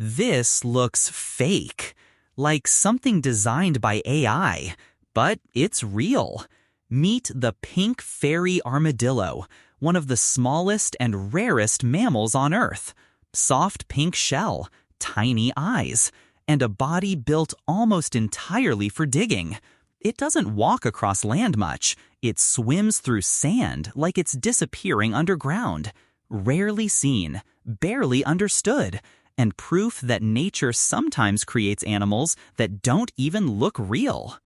This looks fake, like something designed by AI, but it's real. Meet the pink fairy armadillo, one of the smallest and rarest mammals on Earth. Soft pink shell, tiny eyes, and a body built almost entirely for digging. It doesn't walk across land much. It swims through sand like it's disappearing underground. Rarely seen, barely understood, and proof that nature sometimes creates animals that don't even look real.